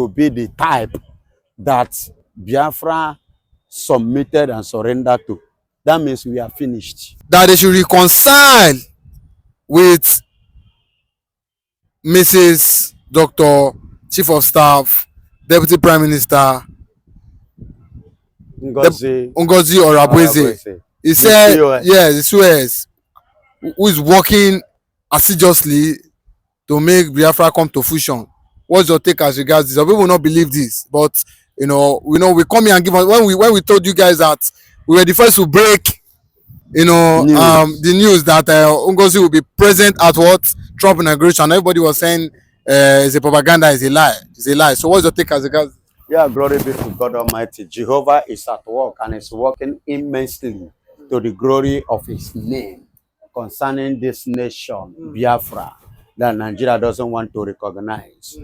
to be the type that Biafra submitted and surrendered to. That means we are finished. That they should reconcile with Mrs. Dr. Chief of Staff, Deputy Prime Minister Ngozi or Abweze. He said, yes, the COS, who is working assiduously to make Biafra come to fruition. What's your take as regards this? Some people will not believe this, but we come here and give us when we told you guys that we were the first to break, the news that Ngozi will be present at what Trump inauguration. Everybody was saying it's a propaganda, it's a lie, it's a lie. So what's your take as regards? Yeah, glory be to God Almighty. Jehovah is at work and is working immensely to the glory of his name concerning this nation, Biafra, that Nigeria doesn't want to recognize.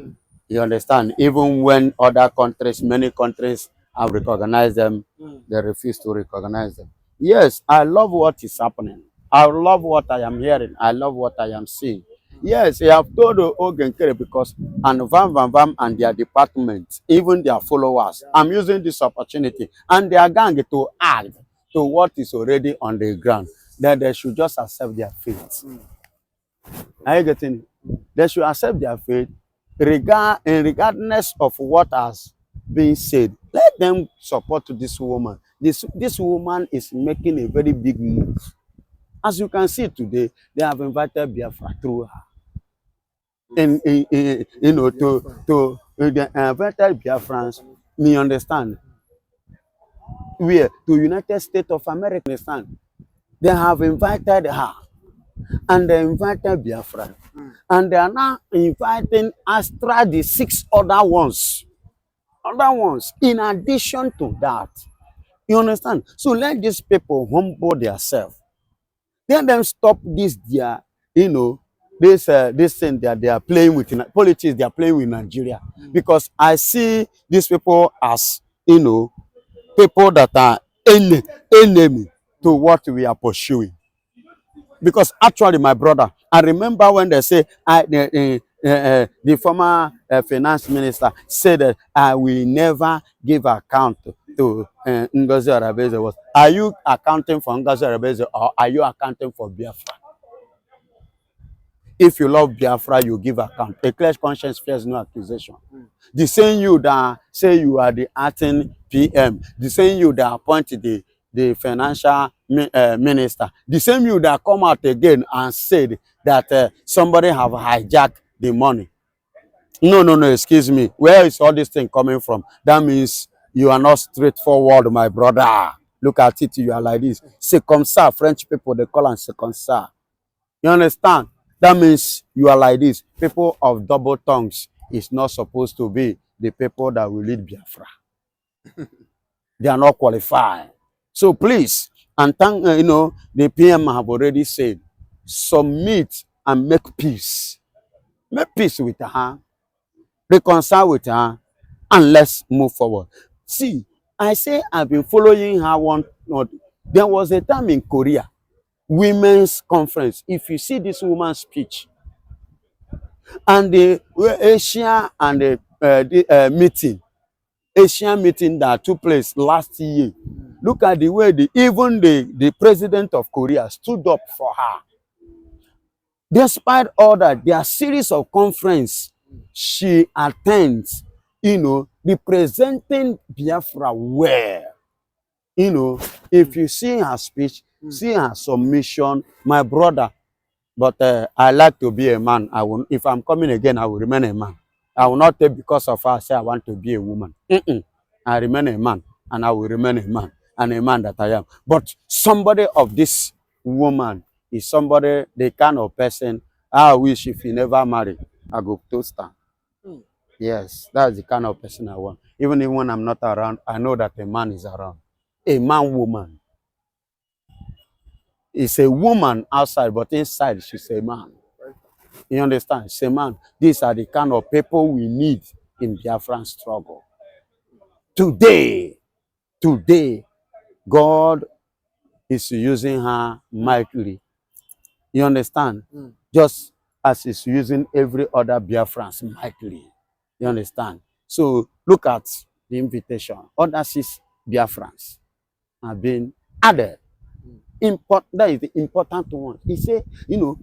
You understand? Even when other countries, many countries have recognized them, they refuse to recognize them. Yes, I love what is happening. I love what I am hearing. I love what I am seeing. Yes, they have told Nkere because and Vam and their department, even their followers, I'm using this opportunity and they are going to add to what is already on the ground, that they should just accept their fate. Are you getting it? They should accept their fate regardless of what has been said. Let them support this woman. This woman is making a very big move. As you can see today, they have invited Biafra through her. And they invited Biafrans, me understand. Where? To United States of America, understand. They have invited her. And they invited Biafra. And they are now inviting Astra, the 6 other ones. In addition to that. You understand? So let these people humble themselves. Let them stop this this thing that they are playing with in politics, they are playing with Nigeria. Because I see these people as, people that are enemy to what we are pursuing. Because actually, my brother, I remember when they say the former finance minister said that I will never give account to Ngozi Arabeze. Are you accounting for Ngozi Arabeze or are you accounting for Biafra? If you love Biafra, you give account. A clear conscience fears no accusation. The same you that say you are the acting PM, the same you that appointed the financial minister, the same you that come out again and said that somebody have hijacked the money. No, excuse me. Where is all this thing coming from? That means you are not straightforward, my brother. Look at it, you are like this. Reconcile, French people, they call them reconcile. You understand? That means you are like this. People of double tongues is not supposed to be the people that will lead Biafra. They are not qualified. So please, and thank the PM have already said, submit and make peace. Make peace with her, reconcile with her, and let's move forward. See, I say I've been following her there was a time in Korea, women's conference. If you see this woman's speech and the Asia and the meeting, Asian meeting that took place last year, look at the way even the president of Korea stood up for her. Despite all that, there are series of conference she attends, representing Biafra well. If you see her speech, see her submission, my brother. But I like to be a man. If I'm coming again, I will remain a man. I will not take because of her say I want to be a woman. I remain a man, and I will remain a man, and a man that I am. But somebody of this woman is somebody, the kind of person I wish if he never marry, I go toast her. Yes, that's the kind of person I want. Even when I'm not around, I know that a man is around. A man-woman. It's a woman outside, but inside she's a man. You understand? She's a man. These are the kind of people we need in Biafran struggle. Today, God is using her mightily. You understand? Just as he's using every other Biafrans mightily. You understand? So look at the invitation. Other 6 Biafrans have been added. That is the important one. He said, you know,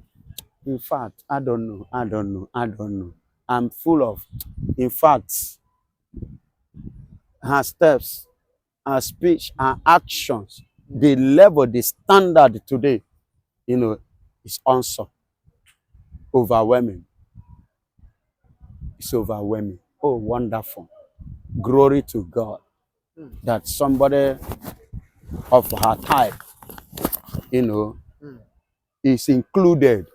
in fact, I don't know. I'm full of, in fact, her steps, her speech, her actions, the level, the standard today, you know, is also overwhelming. It's overwhelming. Oh, wonderful. Glory to God that somebody of her type, you know, is included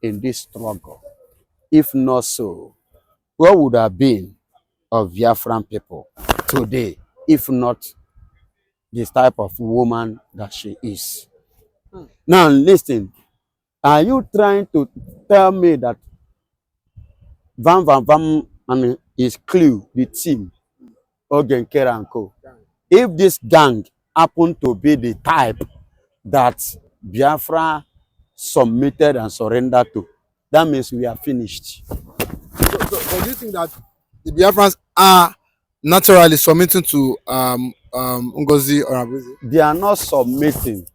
in this struggle. If not so, what would have been of Biafran people today, if not this type of woman that she is? Now, listen, are you trying to tell me that Van Van Van and his clue, the team, Nkere and Co., if this gang happen to be the type that Biafra submitted and surrendered to, that means we are finished. So do you think that the Biafrans are naturally submitting to Ngozi or Abuzi? They are not submitting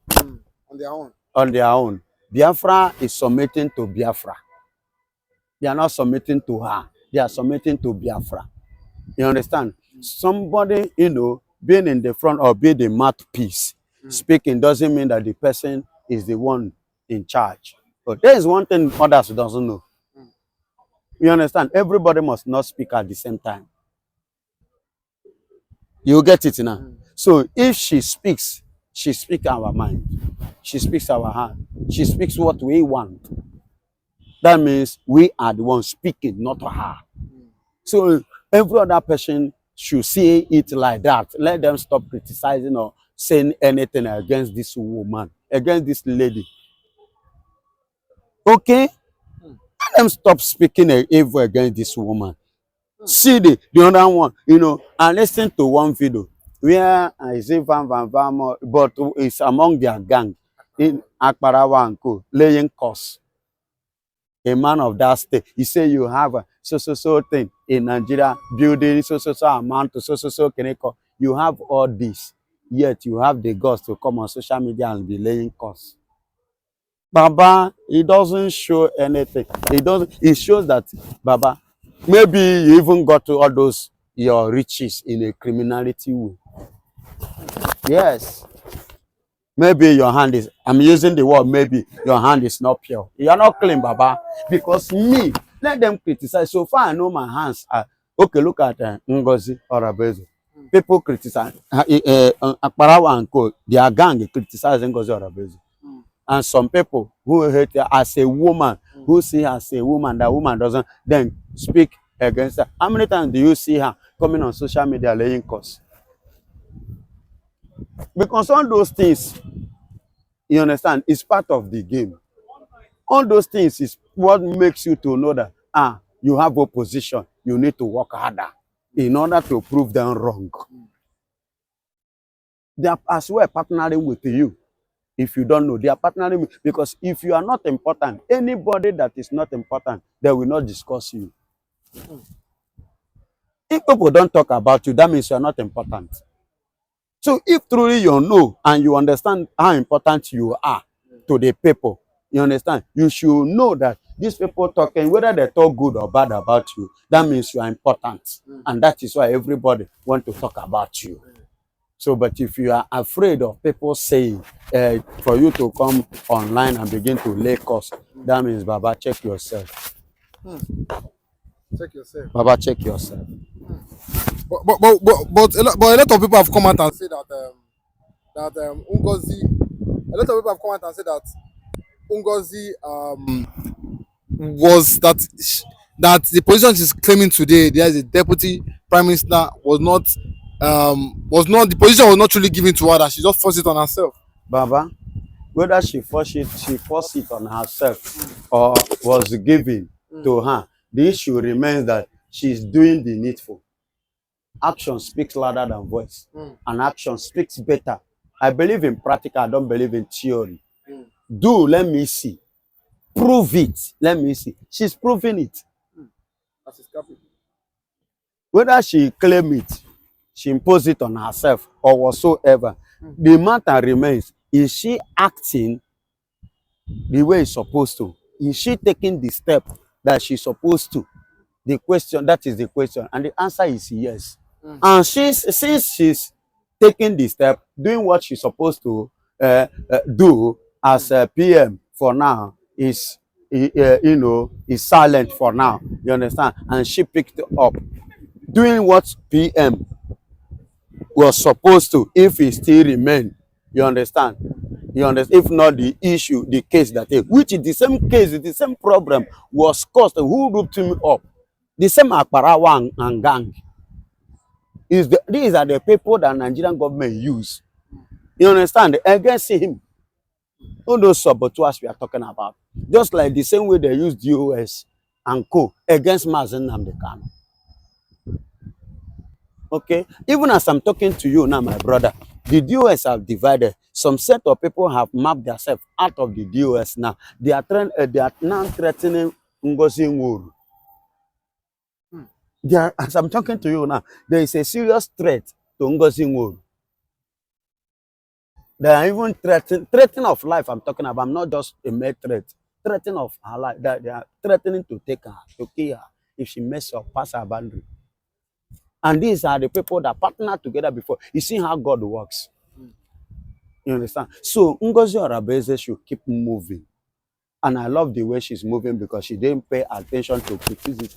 On their own. on their own. Biafra is submitting to Biafra. They are not submitting to her. They are submitting to Biafra. You understand? Somebody, you know, being in the front or being the mouthpiece, speaking doesn't mean that the person is the one in charge. But there is one thing others doesn't know. You understand? Everybody must not speak at the same time. You get it now? So if she speaks our mind. She speaks our heart. She speaks what we want. That means we are the ones speaking, not her. So every other person should see it like that. Let them stop criticizing or saying anything against this woman, against this lady. Okay? Let them stop speaking evil against this woman. See the other one, you know, and listen to one video where I say Van Van Van, but it's among their gang in Akparawa and Co. laying costs. A man of that state, he say you have a so thing in Nigeria, building so amount to so clinical. You have all this, yet you have the guts to come on social media and be laying costs. Baba, it doesn't show anything. It shows that, Baba, maybe you even got to all those your riches in a criminality way. Yes. Maybe your hand is, I'm using the word maybe, your hand is not pure. You are not clean, Baba. Because me, let them criticize. So far I know my hands are, okay, look at Ngozi or Abezo. People criticize, Akparawa and Co., their gang criticize Ngozi or Abezo. And some people who hate her as a woman, who see her as a woman, that woman doesn't then speak against her. How many times do you see her coming on social media laying costs? Because all those things, you understand, is part of the game. All those things is what makes you to know that, you have opposition. You need to work harder in order to prove them wrong. They are as well partnering with you. If you don't know, they are partnering with, because if you are not important, anybody that is not important, they will not discuss you. If people don't talk about you, that means you are not important. So if truly you know and you understand how important you are to the people, you understand, you should know that these people talking, whether they talk good or bad about you, that means you are important. And that is why everybody want to talk about you. So, but if you are afraid of people saying, for you to come online and begin to lay costs, that means, Baba, check yourself. Check yourself. Baba, check yourself. But a lot of people have come out and said that Ngozi, a lot of people have come out and said that Ngozi was that the position she's claiming today, there is a deputy prime minister, was not the position was not truly given to her, that she just forced it on herself. Baba, whether she forced it on herself or was given to her, the issue remains that she's doing the needful. Action speaks louder than voice, and action speaks better. I believe in practical, I don't believe in theory. Do, let me see. Prove it, let me see. She's proving it. Whether she claim it, she impose it on herself or whatsoever, the matter remains, is she acting the way it's supposed to? Is she taking the step that she's supposed to? The question, that is the question, and the answer is yes. And since she's taking the step, doing what she's supposed to do as a PM for now, is is silent for now. You understand? And she picked up doing what PM was supposed to, if he still remain. You understand? You understand? If not, the issue, the case that which is the same case, the same problem was caused. Who rooped him up? The same Akparawa and gang. These are the people that Nigerian government use. You understand? Against him. All those saboteurs we are talking about. Just like the same way they use DOS and co against Mazen Namdekan. Okay? Even as I'm talking to you now, my brother, the DOS have divided. Some set of people have mapped themselves out of the DOS now. They are now threatening Ngozi Nwuru. As I'm talking to you now, there is a serious threat to Ngozi Nwuru. They are even threatening of life. I'm talking about. I'm not just a mere threat. Threatening of her life. That they are threatening to take her, to kill her, if she messes up, pass her boundary. And these are the people that partnered together before. You see how God works. You understand? So Ngozi Orabeze should keep moving. And I love the way she's moving, because she didn't pay attention to criticism.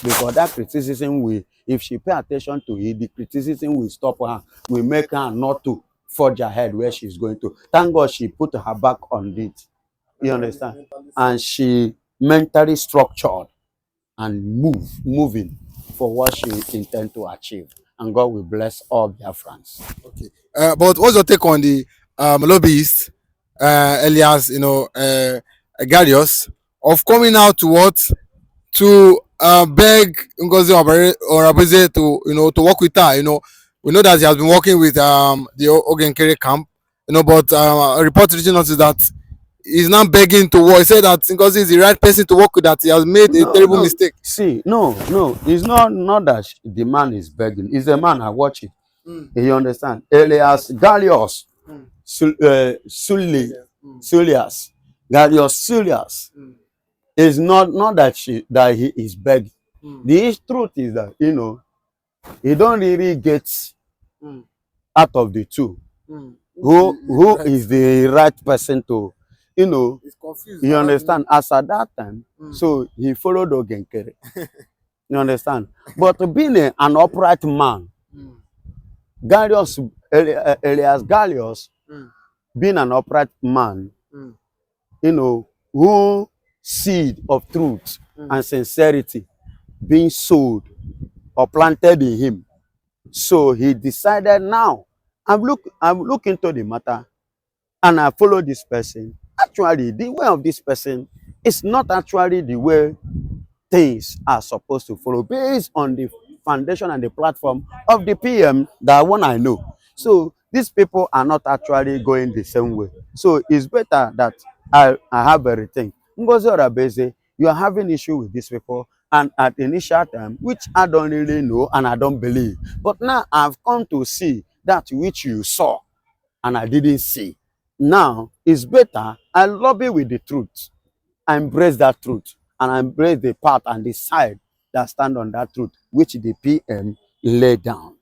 Because that criticism will, if she pay attention to it, the criticism will stop her, will make her not to forge ahead where she's going to. Thank God she put her back on it. You understand? And she mentally structured and moving for what she intends to achieve. And God will bless all their friends. Okay. But what's your take on the lobbyist, Elias, Garios, of coming out to what, to beg Ngozi Orabeze to, to work with her. We know that he has been working with the Nkere camp, but a report reaching us is that he's now begging to work. He said that Ngozi is the right person to work with, that he has made a terrible mistake. See, no, it's not that the man is begging. It's the man. I watch it. You understand? Elias Galios, Sulias, Galios Sulias, is not that he is begging. The truth is that he don't really get out of the two who is the right person to, you understand, as at that time. So he followed Nkere. You understand? But being an upright man, Elias Galios, being an upright man, who seed of truth and sincerity being sowed or planted in him. So he decided, now I'm looking into the matter, and I follow this person. Actually, the way of this person is not actually the way things are supposed to follow, based on the foundation and the platform of the PM, that one I know. So these people are not actually going the same way. So it's better that I have everything. Ngozi Orabeze, you are having issue with these people, and at initial time, which I don't really know and I don't believe. But now I've come to see that which you saw and I didn't see. Now it's better I lobby with the truth. I embrace that truth, and I embrace the path and the side that stand on that truth, which the PM laid down.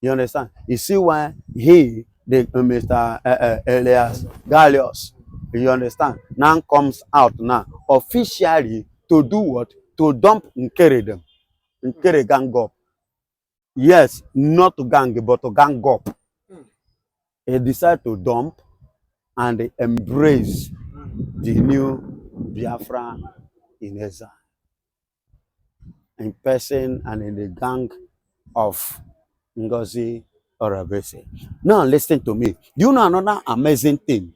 You understand? You see why Mr. Elias Galios, you understand, now comes out now officially to do what? To dump Nkere them. Nkere gang up. Yes, not to gang, but to gang up. He decided to dump and embrace the new Biafra in exile, in person and in the gang of Ngozi Orabeze. Now listen to me. Do you know another amazing thing?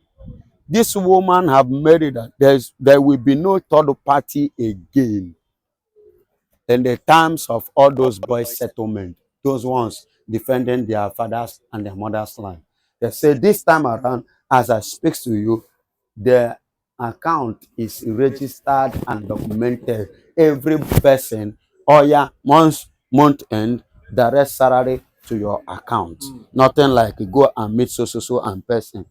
This woman have made it that there will be no third party again in the terms of all those boys' settlement, those ones defending their fathers and their mothers' land. They say this time around, as I speak to you, the account is registered and documented. Every person, oh yeah, once month end, direct salary to your account. Nothing like go and meet so and person.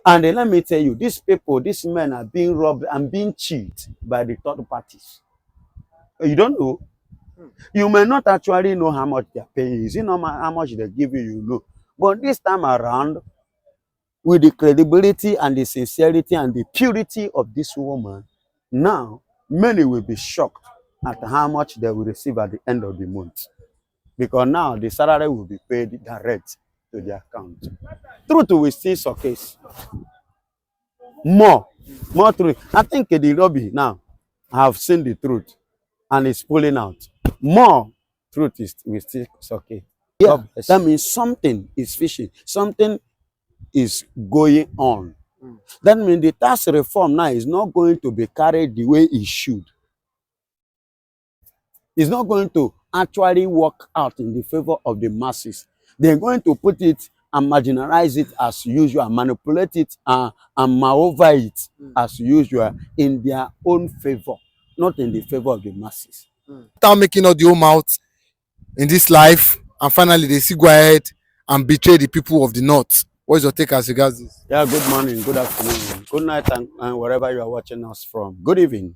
And then let me tell you, these people, these men are being robbed and being cheated by the third parties. You don't know. You may not actually know how much they are paying. You see how much they give you, you know. But this time around, with the credibility and the sincerity and the purity of this woman, now many will be shocked at how much they will receive at the end of the month. Because now the salary will be paid direct to their account. Truth will still surface. More truth. I think the lobby now have seen the truth and is pulling out. More truth is will still surface. Yeah, that means something is fishy. Something is going on. That means the tax reform now is not going to be carried the way it should. It's not going to actually work out in the favor of the masses. They're going to put it and marginalize it as usual, manipulate it and moreover it as usual in their own favor, not in the favor of the masses. After making all the whole mouth in this life, and finally they still go ahead and betray the people of the north. What is your take as regards this? Yeah, good morning, good afternoon, good night, and wherever you are watching us from. Good evening.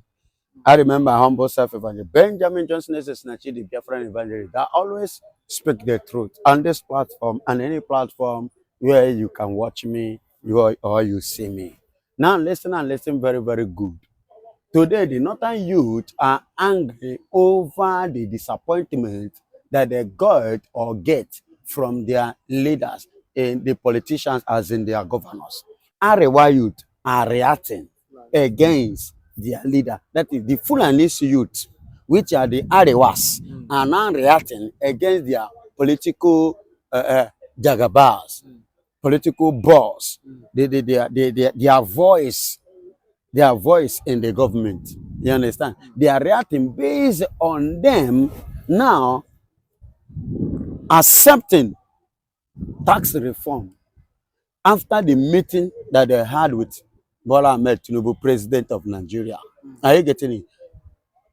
I remember humble self-evangelist Benjamin Johnson is the Biafran evangelist that always speak the truth on this platform and any platform where you can watch me or you see me. Now listen and listen very, very good. Today, the northern youth are angry over the disappointment that they got or get from their leaders, in the politicians as in their governors. Arewa youth are reacting against their leader. That is the Fulanese youth, which are the Arewas, are now reacting against their political jagabars, political boss, their voice in the government. You understand? They are reacting based on them now accepting tax reform after the meeting that they had with Bola Ahmed Tinubu, president of Nigeria. Are you getting it?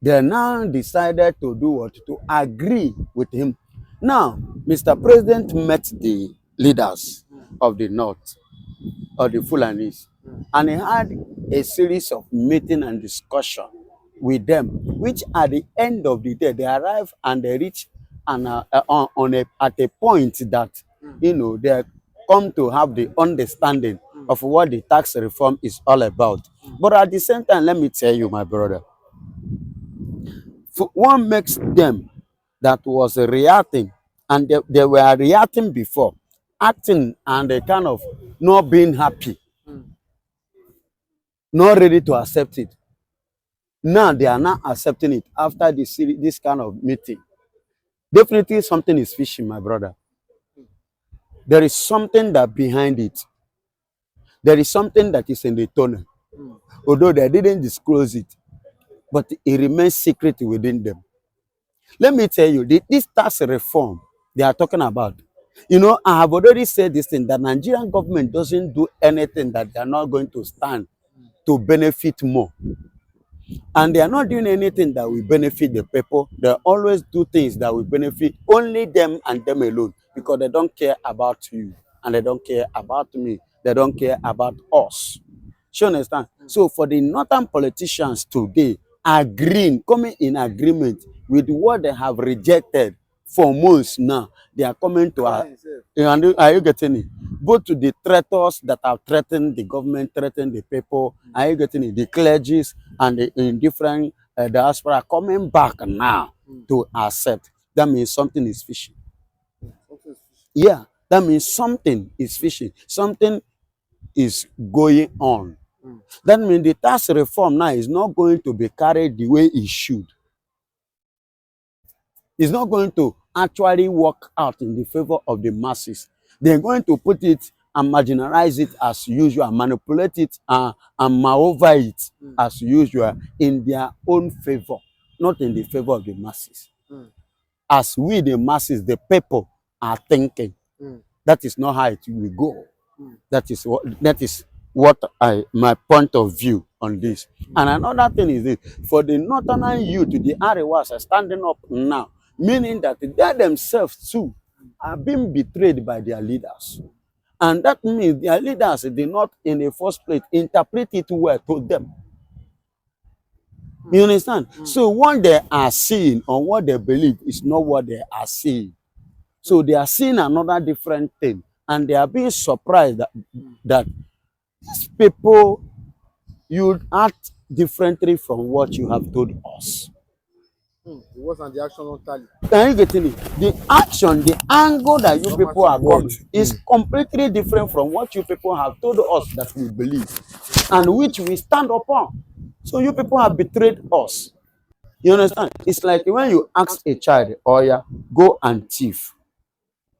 They now decided to do what? To agree with him. Now, Mr. President met the leaders of the North, or the Fulanis, and he had a series of meeting and discussion with them, which at the end of the day, they arrive and they reach at a point that, you know, they come to have the understanding of what the tax reform is all about. But at the same time, let me tell you, my brother, what makes them that was reacting, and they were reacting before, acting and they kind of not being happy, not ready to accept it. Now they are not accepting it after this kind of meeting. Definitely something is fishy, my brother. There is something that behind it. There is something that is in the tunnel. Although they didn't disclose it, but it remains secret within them. Let me tell you, this tax reform they are talking about, you know, I have already said this thing, that Nigerian government doesn't do anything that they are not going to stand to benefit more. And they are not doing anything that will benefit the people. They always do things that will benefit only them and them alone, because they don't care about you and they don't care about me. They don't care about us. You understand? So for the northern politicians today, coming in agreement with what they have rejected for months now, they are coming to are you getting it? Both to the traitors that have threatened the government, threatened the people, are you getting it? The clergies and the indifferent diaspora coming back now to accept. That means something is fishy. Yeah, that means something is fishy. Something is going on. That means the tax reform now is not going to be carried the way it should. It's not going to actually work out in the favor of the masses. They're going to put it and marginalize it as usual, manipulate it and moreover it as usual in their own favor, not in the favor of the masses. As we, the masses, the people, are thinking, that is not how it will go. That is what my point of view on this. And another thing is this: for the northern youth, the Arewas are standing up now meaning that they themselves too are being betrayed by their leaders. And that means their leaders did not, in the first place, interpret it well to them. You understand? So what they are seeing or what they believe is not what they are seeing. So they are seeing another different thing, and they are being surprised that these people, you act differently from what you have told us. The words and the action don't tally. Can you get it? The action, the angle that you people are coming is completely different from what you people have told us that we believe and which we stand upon. So you people have betrayed us. You understand? It's like when you ask a child, oh yeah, go and thief.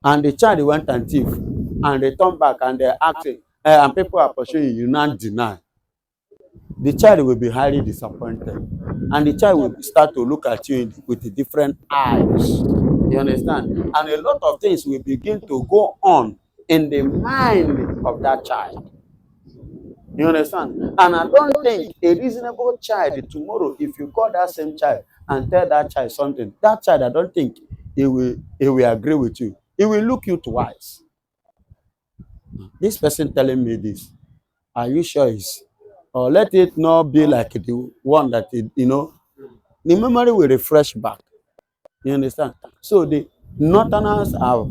And the child went and thief. And they turn back and they're asking, and people are pursuing you, not deny. The child will be highly disappointed. And the child will start to look at you with different eyes. You understand? And a lot of things will begin to go on in the mind of that child. You understand? And I don't think a reasonable child tomorrow, if you call that same child and tell that child something, that child, I don't think he will agree with you. He will look you twice. This person telling me this, are you sure it's, or let it not be like the one that the memory will refresh back. You understand? So the Northerners have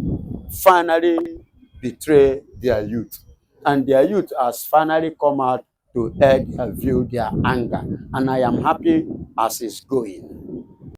finally betrayed their youth, and their youth has finally come out to air their view, their anger, and I am happy as it's going.